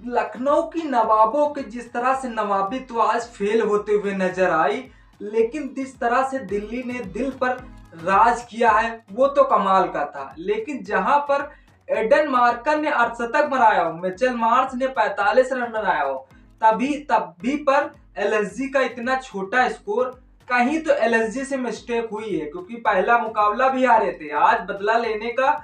लखनऊ की नवाबों के जिस तरह से नवाबी तो आज फेल होते हुए नजर आई, लेकिन जिस तरह से दिल्ली ने दिल पर राज किया है वो तो कमाल का था। लेकिन जहां पर एडन मार्कन ने अर्धशतक बनाया हो, मिचेल मार्श ने 45 रन बनाया हो, तब भी पर एलएसजी का इतना छोटा स्कोर, कहीं तो एलएसजी से मिस्टेक हुई है क्योंकि पहला मुकाबला भी हारे थे। आज बदला लेने का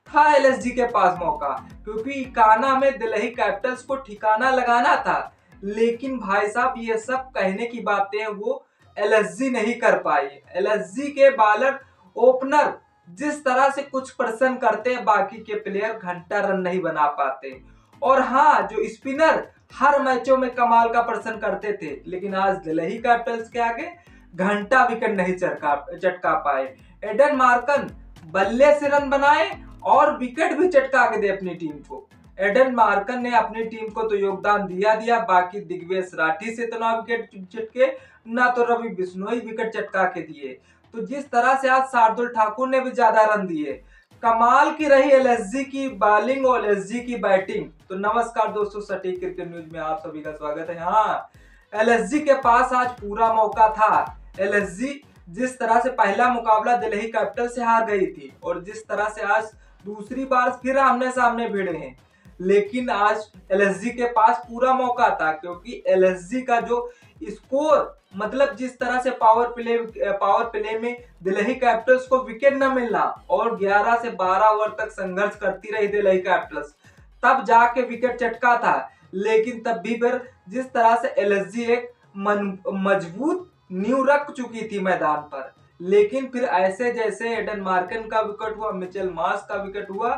था एलएसजी के पास मौका, क्योंकि इकाना में दिल्ली कैपिटल्स को ठिकाना लगाना था। लेकिन भाई साहब ये सब कहने की बातें हैं, वो एलएसजी नहीं कर पाई। एलएसजी के बॉलर ओपनर जिस तरह से कुछ प्रदर्शन करते हैं, बाकी के प्लेयर घंटा रन नहीं बना पाते। और हाँ, जो स्पिनर हर मैचों में कमाल का प्रदर्शन करते थे, लेकिन आज दिल्ली कैपिटल्स के आगे घंटा विकेट नहीं चटका पाए। एडन मार्कन बल्ले से रन बनाए और विकेट भी चटका के दे अपनी टीम को। एडन मार्कन ने अपनी टीम को तो योगदान दिया, बाकी दिग्वेश राठी से तो ना विकेट चटके, ना तो रवि बिश्नोई विकेट चटका के दिए। तो जिस तरह से आज शार्दुल ठाकुर ने भी ज्यादा रन दिए, कमाल की रही एलएसजी की बॉलिंग और एलएसजी की बैटिंग। तो नमस्कार दोस्तों, सटीक क्रिकेट न्यूज में आप सभी का स्वागत है। हाँ, एलएसजी के पास आज पूरा मौका था। एलएसजी जिस तरह से पहला मुकाबला दिल्ली कैपिटल से हार गई थी और जिस तरह से आज दूसरी बार फिर आमने सामने भिड़े हैं, लेकिन आज एलएसजी के पास पूरा मौका था, क्योंकि एलएसजी का जो स्कोर, मतलब जिस तरह से पावर प्ले में दिल्ली कैपिटल्स को विकेट न मिलना और 11 से 12 ओवर तक संघर्ष करती रही दिल्ली कैपिटल्स, तब जाके विकेट चटका था। लेकिन तब भी फिर जिस तरह से एलएसजी एक मजबूत नींव रख चुकी थी मैदान पर, लेकिन फिर ऐसे जैसे एडन मार्कन का विकेट हुआ, मिचेल मार्श का विकेट हुआ,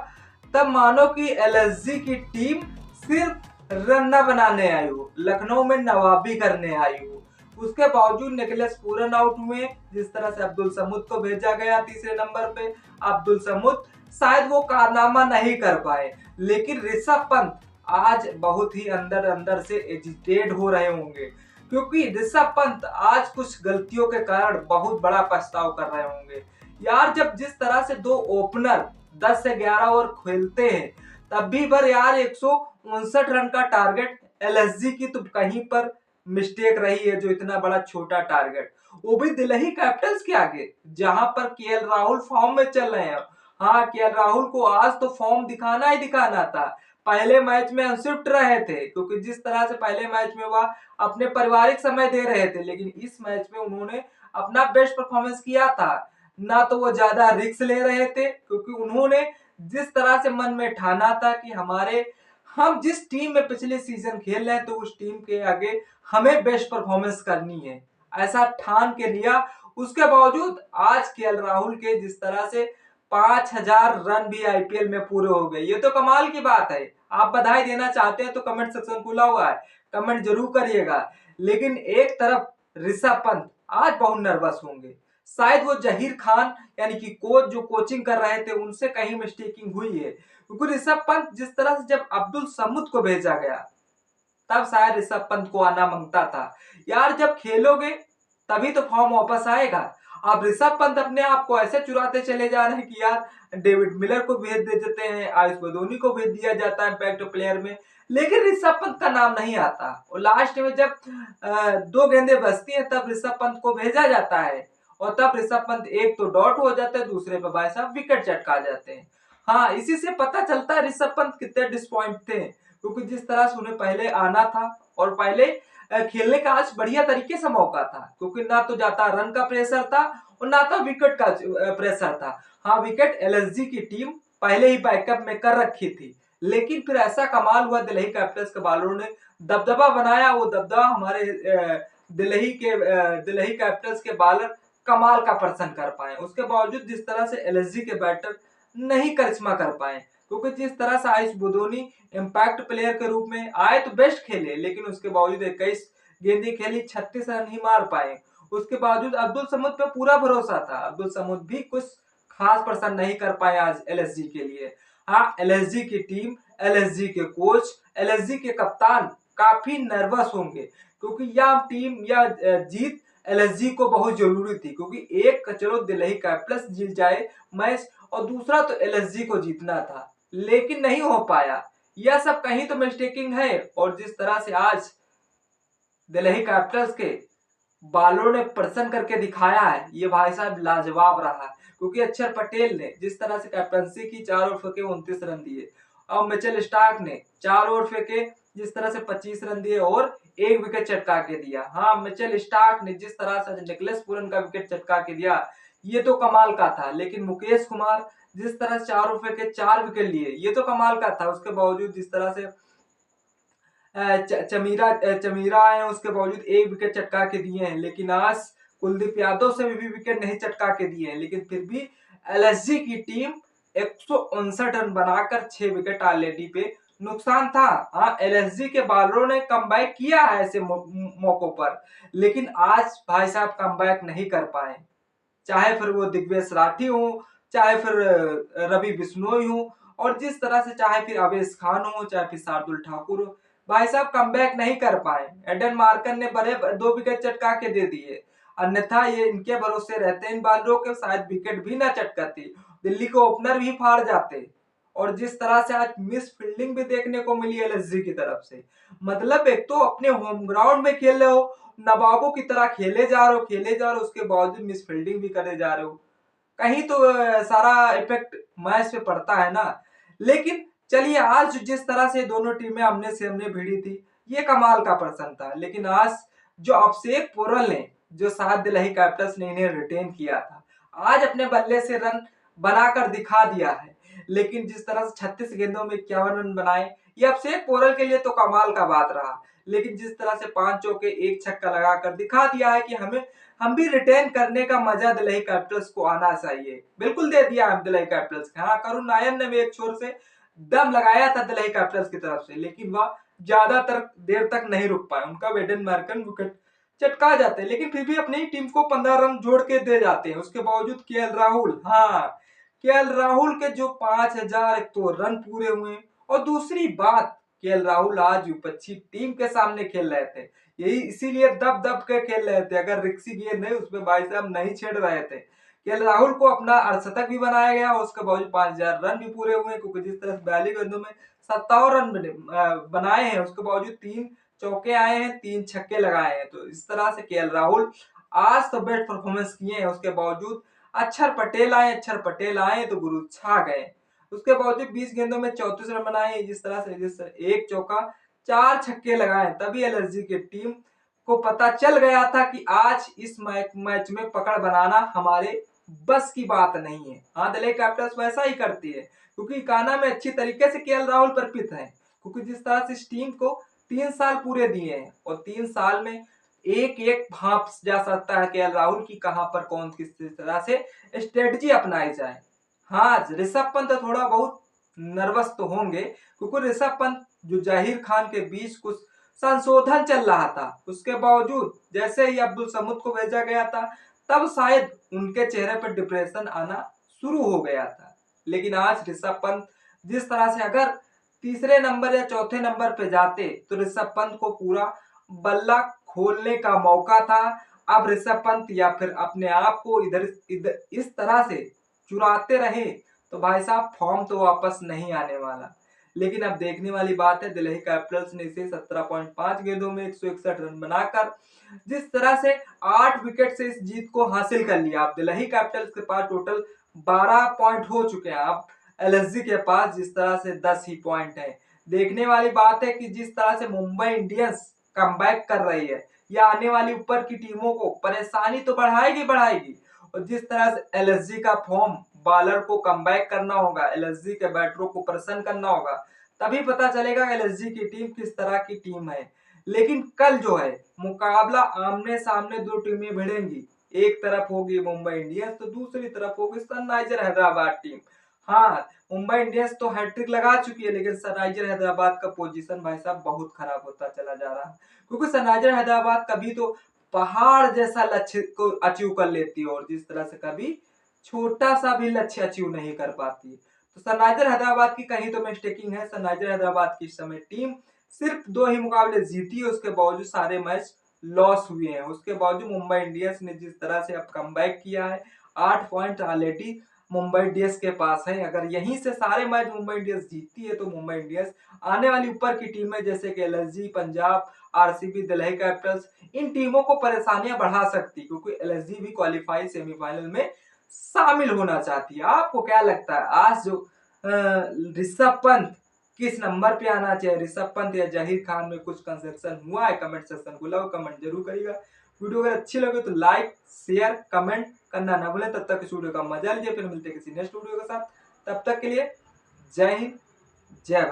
तब मानो कि एलएसजी की टीम सिर्फ रन न बनाने आई हो, लखनऊ में नवाबी करने आई हो। उसके बावजूद निकलेस पूरन आउट हुए। जिस तरह से अब्दुल समूद को भेजा गया तीसरे नंबर पे, अब्दुल समूद शायद वो कारनामा नहीं कर पाए, लेकिन ऋषभ पंत आज बहुत ही अंदर अंदर से एजिटेट हो रहे होंगे, क्योंकि ऋषभ पंत आज कुछ गलतियों के कारण बहुत बड़ा पछताव कर रहे होंगे। यार, जब जिस तरह से दो ओपनर 10 से 11 ओवर खेलते हैं, तब भी पर यार 159 रन का टारगेट एलएसजी की तो कहीं पर मिस्टेक रही है। जो इतना बड़ा छोटा टारगेट, वो भी दिल्ली कैपिटल्स के आगे, जहां पर केएल राहुल फॉर्म में चल रहे हैं। हाँ, केएल राहुल को आज तो फॉर्म दिखाना ही दिखाना था। पहले मैच में अनशिफ्ट रहे थे, क्योंकि जिस तरह से पहले मैच में वह अपने पारिवारिक समय दे रहे थे, लेकिन इस मैच में उन्होंने अपना बेस्ट परफॉर्मेंस किया था। ना तो वो ज्यादा रिस्क ले रहे थे, क्योंकि उन्होंने जिस तरह से मन में ठाना था कि हम जिस टीम में पिछले सीजन खेल रहे हैं, तो उस टीम के आगे हमें बेस्ट परफॉर्मेंस करनी है, ऐसा ठान के लिया। उसके बावजूद आज केएल राहुल के जिस तरह से 5000 रन भी आईपीएल में पूरे हो गए, ये तो कमाल की बात है। आप बधाई देना चाहते हैं तो कमेंट सेक्शन खुला हुआ है, कमेंट जरूर करिएगा। लेकिन एक तरफ ऋषभ पंत आज बहुत नर्वस होंगे, शायद वो जहीर खान यानी कि कोच जो कोचिंग कर रहे थे उनसे कहीं मिस्टेकिंग हुई है, क्योंकि ऋषभ पंत जिस तरह से जब अब्दुल समूद को भेजा गया, तब शायद ऋषभ पंत को आना मांगता था। यार, जब खेलोगे तभी तो फॉर्म वापस आएगा। अब ऋषभ पंत अपने आप को ऐसे चुराते चले जा रहे हैं कि यार डेविड मिलर को भेज दे देते हैं, आयुष बदोनी को भेज दिया जाता है इम्पैक्ट प्लेयर में, लेकिन ऋषभ पंत का नाम नहीं आता। और लास्ट में जब 2 गेंदें बचती हैं, तब ऋषभ पंत को भेजा जाता है, और तब ऋषभ पंत एक तो डॉट हो जाते हैं, दूसरे पे भाई साहब विकेट चटका जाते हैं। हाँ, इसी से पता चलता है ऋषभ पंत कितने डिसपॉइंट थे, क्योंकि जिस तरह से उन्हें पहले आना था और पहले खेलने का आज बढ़िया तरीके से मौका था, क्योंकि ना तो ज्यादा रन का प्रेशर था और ना तो विकेट का प्रेशर था। हाँ, विकेट एलएसजी की टीम पहले ही बैकअप में कर रखी थी, लेकिन फिर ऐसा कमाल हुआ, दिल्ली कैपिटल्स के बॉलरों ने दबदबा बनाया। वो दबदबा हमारे दिल्ली कैपिटल्स के बॉलर कमाल का प्रदर्शन कर पाए। उसके बावजूद जिस तरह से एलएसजी के बैटर नहीं करिश्मा कर पाए, क्योंकि जिस तरह से आयुष बुदोनी इम्पैक्ट प्लेयर के रूप में आए तो बेस्ट खेले, लेकिन उसके बावजूद 21 गेंदें खेली, 36 रन ही मार पाए। उसके बावजूद अब्दुल समूद पे पूरा भरोसा था, अब्दुल समूद भी कुछ खास प्रदर्शन नहीं कर पाए आज एलएसजी के लिए। हाँ, एलएसजी की टीम, एलएसजी के कोच, एलएसजी के कप्तान काफी नर्वस होंगे, क्योंकि यह टीम, यह जीत एलएसजी को बहुत जरूरी थी। क्योंकि एक चलो दिल्ली कैपिटल्स जीत जाए मैच, और दूसरा तो एलएसजी को जीतना था, लेकिन नहीं हो पाया। यह सब कहीं तो मिस्टेकिंग है। और जिस तरह से आज दिल्ली कैपिटल्स के बालों ने प्रदर्शन करके दिखाया है, ये भाई साहब लाजवाब रहा है। क्योंकि अक्षर पटेल ने जिस तरह से कैप्टनसी की, 4 ओवर फेंके 29 रन दिए, और मिचेल स्टार्क ने 4 ओवर फेंके जिस तरह से 25 रन दिए और एक विकेट चटका के दिया। हाँ, मिचेल स्टार्क ने जिस तरह से निकलेस पूरन का विकेट चटका के दिया, ये तो कमाल का था। लेकिन मुकेश कुमार जिस तरह से 4 ओवर फेंके 4 विकेट लिए, ये तो कमाल का था। उसके बावजूद जिस तरह से चमीरा आए हैं, उसके बावजूद एक विकेट चटका के दिए हैं। लेकिन आज कुलदीप यादव से भी विकेट नहीं चटका के दिए हैं, लेकिन फिर भी एलएसजी की टीम 159 रन बनाकर 6 विकेट ऑलरेडी पे नुकसान था। हाँ, एलएसजी के बॉलरों ने कमबैक किया है ऐसे मौकों पर, लेकिन आज भाई साहब कमबैक नहीं कर पाए। चाहे फिर वो दिग्वेश राठी हो, चाहे फिर रवि बिश्नोई हो, और जिस तरह से चाहे फिर अवेश खान हो, चाहे फिर शार्दुल ठाकुर हो, भाई साहब कमबैक नहीं कर पाए। एडन मार्कन ने बड़े 2 विकेट चटका के दे दिए, अन्यथा ये इनके भरोसे रहते इन बॉलरों के शायद विकेट भी ना चटकाती, दिल्ली को ओपनर भी फाड़ जाते। और जिस तरह से आज मिस फील्डिंग भी देखने को मिली एलएसजी की तरफ से, मतलब एक तो अपने होम ग्राउंड में खेल रहे हो, नवाबों की तरह खेले जा रहे हो, उसके बावजूद मिस फील्डिंग भी करे जा रहे हो। कहीं तो सारा इफेक्ट मैच पे पड़ता है ना। लेकिन चलिए, आज जिस तरह से दोनों टीमें आमने सामने भिड़ी थी, ये कमाल का प्रसंग था। लेकिन आज जो अभिषेक पोरल ने, जो साथ दिल्ली कैपिटल्स ने इन्हें रिटेन किया था, आज अपने बल्ले से रन बनाकर दिखा दिया है। लेकिन जिस तरह से 36 गेंदों में 51 रन बनाए, ये अभिषेक पोरल के लिए तो कमाल का बात रहा। लेकिन जिस तरह से 5 चौके 1 छक्का लगाकर दिखा दिया है कि हम भी रिटेन करने का मजा दिल्ली कैपिटल्स को आना चाहिए, बिल्कुल दे दिया है दिल्ली कैपिटल्स का। हाँ, करुण नायर ने भी एक छोर से दम लगाया था दिल्ली कैपिटल्स की तरफ से, लेकिन वह ज्यादातर देर तक नहीं रुक पाए। उनका एडन मार्कन विकेट चटका जाते हैं, लेकिन फिर भी अपनी टीम को 15 रन जोड़ के दे जाते हैं। उसके बावजूद केएल राहुल, हाँ, केएल राहुल के जो 5000 तो रन पूरे हुए। और दूसरी बात, केएल राहुल आज विपक्षी टीम के सामने खेल रहे थे, यही इसीलिए दब दब के खेल रहे थे। अगर रिक्सी गेंद है उसमें भाई साहब नहीं छेड़ रहे थे। केएल राहुल को अपना अर्धशतक भी बनाया गया, उसके बावजूद 5000 रन भी पूरे हुए। क्योंकि जिस तरह से 42 गेंदों में 57 रन बनाए हैं, उसके बावजूद 3 चौके आए हैं, 3 छक्के लगाए हैं। तो इस तरह से केएल राहुल आज तो बेस्ट परफॉर्मेंस किए हैं। उसके बावजूद अक्षर पटेल आए तो गुरु छा गए। उसके बावजूद 20 गेंदों में 34 रन बनाए। जिस तरह एक चौका 4 छक्के लगाए, तभी एलएसजी की टीम को पता चल गया था कि आज इस मैच में पकड़ बनाना हमारे बस की बात नहीं है। हाँ, दिल्ली कैपिटल्स वैसा ही करती है, क्योंकि काना में अच्छी तरीके से केएल राहुल प्रपित है। क्योंकि जिस तरह से इस टीम को 3 साल पूरे दिए हैं, और 3 साल में एक एक भाप जा सकता है केएल राहुल की कहां पर कौन किस तरह से स्ट्रेटजी अपनाई जाए। हाँ, ऋषभ पंत थोड़ा बहुत नर्वस तो होंगे, क्योंकि ऋषभ पंत जो जाहिर खान के बीच कुछ संशोधन चल रहा था, उसके बावजूद जैसे ही अब्दुल समूद को भेजा गया था, तब शायद उनके चेहरे पर डिप्रेशन आना शुरू हो गया था। लेकिन आज ऋषभ पंत जिस तरह से, अगर तीसरे नंबर या चौथे नंबर पे जाते तो ऋषभ पंत को पूरा बल्ला खोलने का मौका था। अब ऋषभ पंत या फिर अपने आप को इधर इस तरह से चुराते रहे तो भाई साहब फॉर्म तो वापस नहीं आने वाला। लेकिन अब देखने वाली बात है, दिल्ली कैपिटल्स ने इसे 17.5 गेंदों में 161 रन बनाकर जिस तरह से 8 विकेट से इस जीत को हासिल कर लिया। अब दिल्ली कैपिटल्स के पास टोटल 12 पॉइंट हो चुके हैं। अब एलएसजी के पास जिस तरह से 10 ही पॉइंट है। देखने वाली बात है कि जिस तरह से मुंबई इंडियंस कमबैक कर रही है, यह आने वाली ऊपर की टीमों को परेशानी तो बढ़ाएगी। और जिस तरह से एलएसजी का फॉर्म, बॉलर को कमबैक करना होगा, एलएसजी के बैटरों को प्रसन्न करना होगा, तभी पता चलेगा एलएसजी की टीम किस तरह की टीम है। लेकिन कल जो है मुकाबला आमने सामने दो टीमें भिड़ेंगी। एक तरफ होगी मुंबई इंडियंस तो दूसरी तरफ होगी सनराइजर हैदराबाद टीम। हाँ, मुंबई इंडियंस तो हैट्रिक लगा चुकी है, लेकिन सनराइजर हैदराबाद का पोजीशन भाई साहब बहुत खराब होता चला जा रहा है। क्योंकि सनराइजर हैदराबाद कभी तो पहाड़ जैसा लक्ष्य को अचीव कर लेती है, और जिस तरह से कभी छोटा सा भी लक्ष्य अचीव नहीं कर पाती। तो सनराइजर हैदराबाद की कहीं तो मिस्टेकिंग है। सनराइजर हैदराबाद की इस समय टीम सिर्फ 2 ही मुकाबले जीती है, उसके बावजूद सारे मैच लॉस हुए हैं। उसके बावजूद मुंबई इंडियंस ने जिस तरह से अब कमबैक किया है, 8 पॉइंट ऑलरेडी मुंबई इंडियंस के पास है। अगर यहीं से सारे मैच मुंबई इंडियंस जीतती है तो मुंबई इंडियंस आने वाली ऊपर की टीमें जैसे कि LSG, Punjab, RCB, Delhi Capitals, इन टीमों को परेशानियां बढ़ा सकती, क्योंकि एलएसजी भी क्वालिफाई सेमीफाइनल में शामिल होना चाहती है। आपको क्या लगता है आज जो ऋषभ पंत किस नंबर पे आना चाहिए, ऋषभ पंत या जहीर खान में कुछ कंसेप्शन हुआ है? कमेंट सेक्शन खुला हो, कमेंट जरूर करिएगा। वीडियो अगर अच्छी लगे तो लाइक शेयर कमेंट करना ना भूलें। तब तक इस वीडियो का मजा लीजिए, फिर मिलते हैं किसी नेक्स्ट वीडियो के साथ। तब तक के लिए जय हिंद, जय भारत।